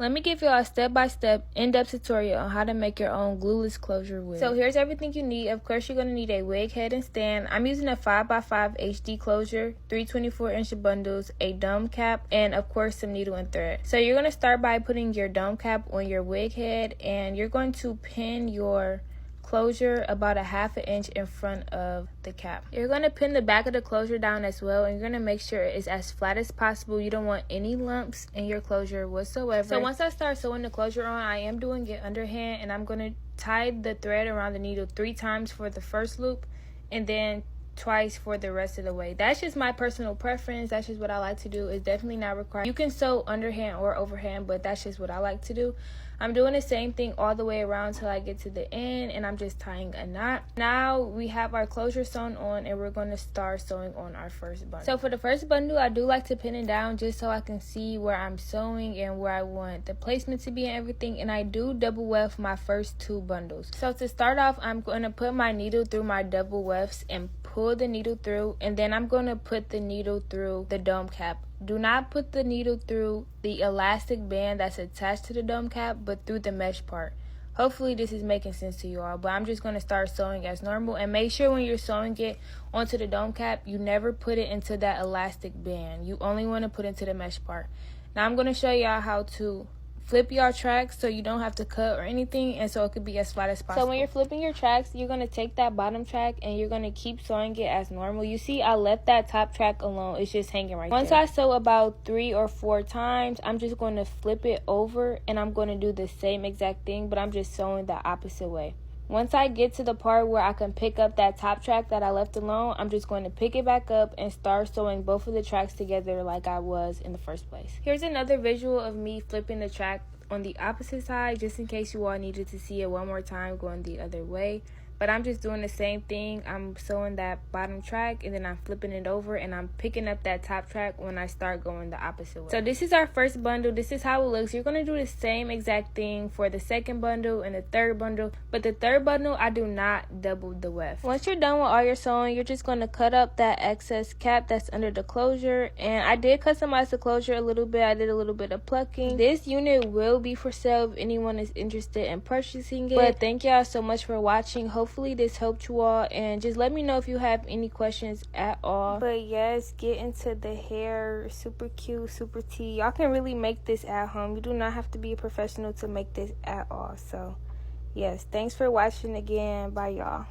Let me give y'all a step-by-step, in-depth tutorial on how to make your own glueless closure wig. So here's everything you need. Of course, you're going to need a wig head and stand. I'm using a 5x5 HD closure, 324-inch bundles, a dome cap, and of course some needle and thread. So you're going to start by putting your dome cap on your wig head, and you're going to pin your closure about a 1/2 inch in front of the cap. You're going to pin the back of the closure down as well, and you're going to make sure it's as flat as possible. You don't want any lumps in your closure whatsoever. So once I start sewing the closure on, I am doing it underhand, and I'm going to tie the thread around the needle 3 times for the first loop and then twice for the rest of the way. That's just my personal preference. That's just what I like to do. It's definitely not required. You can sew underhand or overhand, but that's just what I like to do. I'm doing the same thing all the way around till I get to the end, and I'm just tying a knot. Now we have our closure sewn on, and we're going to start sewing on our first bundle. So for the first bundle, I do like to pin it down just so I can see where I'm sewing and where I want the placement to be and everything, and I do double weft my first 2 bundles. So to start off, I'm going to put my needle through my double wefts and pull the needle through, and then I'm going to put the needle through the dome cap. Do not put the needle through the elastic band that's attached to the dome cap, but through the mesh part. Hopefully this is making sense to you all, but I'm just going to start sewing as normal. And make sure when you're sewing it onto the dome cap, you never put it into that elastic band. You only want to put it into the mesh part. Now I'm going to show y'all how to flip your tracks so you don't have to cut or anything, and so it could be as flat as possible. So when you're flipping your tracks, you're going to take that bottom track and you're going to keep sewing it as normal. You see I left that top track alone. It's just hanging right there. Once I sew about 3 or 4 times, I'm just going to flip it over, and I'm going to do the same exact thing, but I'm just sewing the opposite way. Once I get to the part where I can pick up that top track that I left alone, I'm just going to pick it back up and start sewing both of the tracks together like I was in the first place. Here's another visual of me flipping the track on the opposite side, just in case you all needed to see it one more time going the other way. But I'm just doing the same thing. I'm sewing that bottom track, and then I'm flipping it over, and I'm picking up that top track when I start going the opposite way. So this is our first bundle. This is how it looks. You're going to do the same exact thing for the second bundle and the third bundle. But the third bundle, I do not double the weft. Once you're done with all your sewing, you're just going to cut up that excess cap that's under the closure. And I did customize the closure a little bit. I did a little bit of plucking. This unit will be for sale if anyone is interested in purchasing it. But thank y'all so much for watching. Hopefully this helped you all, and just let me know if you have any questions at all. But yes, get into the hair. Super cute, super tea. Y'all can really make this at home. You do not have to be a professional to make this at all. So yes, thanks for watching again. Bye y'all.